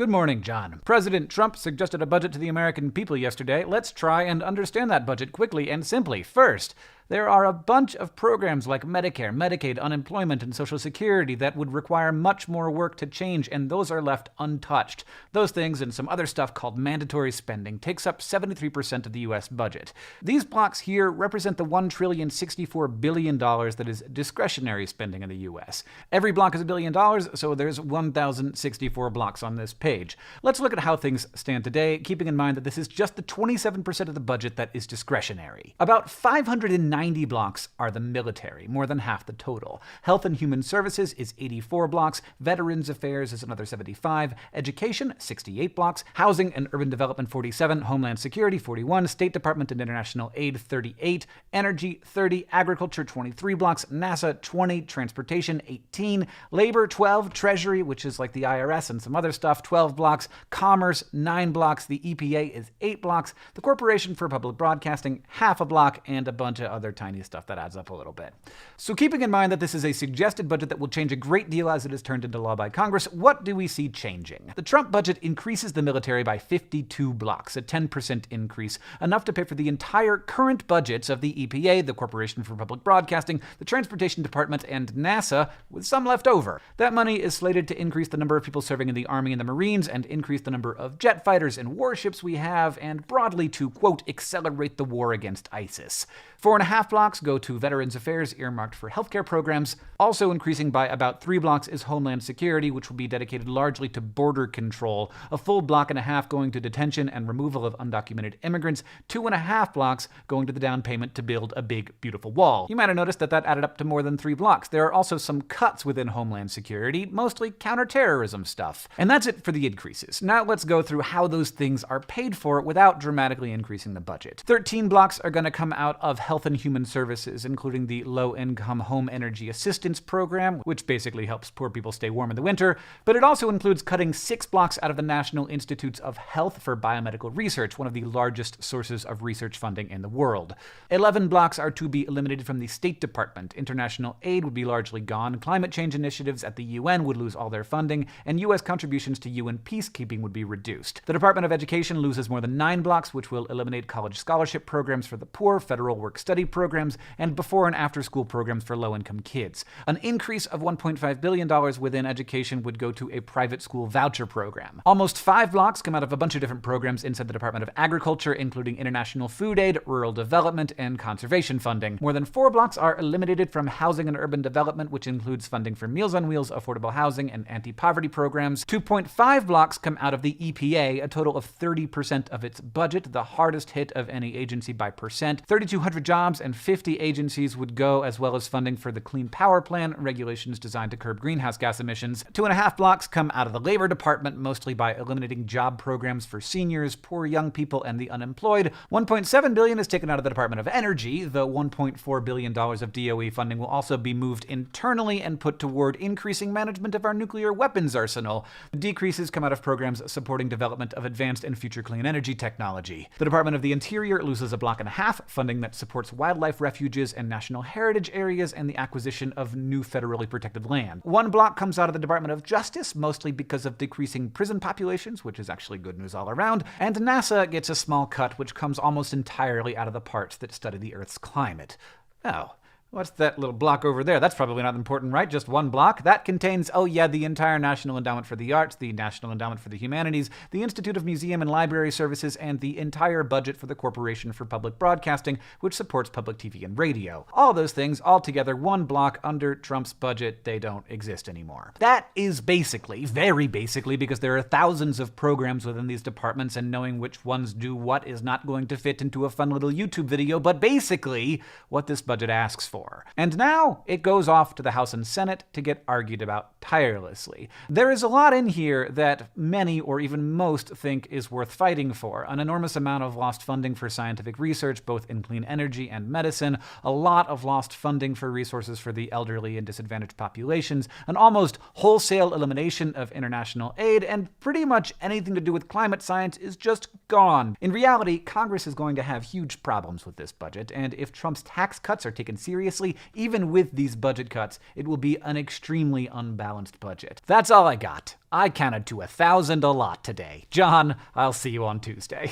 Good morning, John. President Trump suggested a budget to the American people yesterday. Let's try and understand that budget quickly and simply. First, there are a bunch of programs like Medicare, Medicaid, unemployment, and Social Security that would require much more work to change, and those are left untouched. Those things and some other stuff called mandatory spending takes up 73% of the U.S. budget. These blocks here represent the $1,064 billion that is discretionary spending in the U.S. Every block is $1 billion, so there's 1,064 blocks on this page. Let's look at how things stand today, keeping in mind that this is just the 27% of the budget that is discretionary. About 590 blocks are the military, more than half the total. Health and Human Services is 84 blocks, Veterans Affairs is another 75, Education 68 blocks, Housing and Urban Development 47, Homeland Security 41, State Department and International Aid 38, Energy 30, Agriculture 23 blocks, NASA 20, Transportation 18, Labor 12, Treasury, which is like the IRS and some other stuff, 12 blocks, Commerce 9 blocks, the EPA is 8 blocks, the Corporation for Public Broadcasting half a block, and a bunch of other tiny stuff that adds up a little bit. So keeping in mind that this is a suggested budget that will change a great deal as it is turned into law by Congress, what do we see changing? The Trump budget increases the military by 52 blocks, a 10% increase, enough to pay for the entire current budgets of the EPA, the Corporation for Public Broadcasting, the Transportation Department, and NASA, with some left over. That money is slated to increase the number of people serving in the Army and the Marines, and increase the number of jet fighters and warships we have, and broadly to, quote, accelerate the war against ISIS. 4.5 blocks go to Veterans Affairs, earmarked for healthcare programs. Also increasing by about 3 blocks is Homeland Security, which will be dedicated largely to border control. A full block and a half going to detention and removal of undocumented immigrants. 2.5 blocks going to the down payment to build a big, beautiful wall. You might have noticed that added up to more than 3 blocks. There are also some cuts within Homeland Security, mostly counterterrorism stuff. And that's it for the increases. Now let's go through how those things are paid for without dramatically increasing the budget. 13 blocks are going to come out of Health and Human Services, including the Low-Income Home Energy Assistance Program, which basically helps poor people stay warm in the winter, but it also includes cutting 6 blocks out of the National Institutes of Health for Biomedical Research, one of the largest sources of research funding in the world. 11 blocks are to be eliminated from the State Department. International aid would be largely gone, climate change initiatives at the UN would lose all their funding, and U.S. contributions to UN peacekeeping would be reduced. The Department of Education loses more than 9 blocks, which will eliminate college scholarship programs for the poor, federal work-study programs, and before and after school programs for low-income kids. An increase of $1.5 billion within education would go to a private school voucher program. Almost 5 blocks come out of a bunch of different programs inside the Department of Agriculture, including international food aid, rural development, and conservation funding. More than 4 blocks are eliminated from Housing and Urban Development, which includes funding for Meals on Wheels, affordable housing, and anti-poverty programs. 2.5 blocks come out of the EPA, a total of 30% of its budget, the hardest hit of any agency by percent. 3,200 jobs and 50 agencies would go, as well as funding for the Clean Power Plan, regulations designed to curb greenhouse gas emissions. 2.5 blocks come out of the Labor Department, mostly by eliminating job programs for seniors, poor young people, and the unemployed. $1.7 billion is taken out of the Department of Energy. The $1.4 billion of DOE funding will also be moved internally and put toward increasing management of our nuclear weapons arsenal. Decreases come out of programs supporting development of advanced and future clean energy technology. The Department of the Interior loses a block and a half, funding that supports wildlife refuges and national heritage areas and the acquisition of new federally protected land. 1 block comes out of the Department of Justice, mostly because of decreasing prison populations, which is actually good news all around, and NASA gets a small cut, which comes almost entirely out of the parts that study the Earth's climate. Oh. What's that little block over there? That's probably not important, right? Just 1 block? That contains, oh yeah, the entire National Endowment for the Arts, the National Endowment for the Humanities, the Institute of Museum and Library Services, and the entire budget for the Corporation for Public Broadcasting, which supports public TV and radio. All those things, all together, 1 block under Trump's budget, they don't exist anymore. That is basically, very basically, because there are thousands of programs within these departments, and knowing which ones do what is not going to fit into a fun little YouTube video, but basically, what this budget asks for. And now it goes off to the House and Senate to get argued about tirelessly. There is a lot in here that many or even most think is worth fighting for. An enormous amount of lost funding for scientific research, both in clean energy and medicine, a lot of lost funding for resources for the elderly and disadvantaged populations, an almost wholesale elimination of international aid, and pretty much anything to do with climate science is just gone. In reality, Congress is going to have huge problems with this budget, and if Trump's tax cuts are taken seriously, seriously, even with these budget cuts, it will be an extremely unbalanced budget. That's all I got. I counted to 1,000 a lot today. John, I'll see you on Tuesday.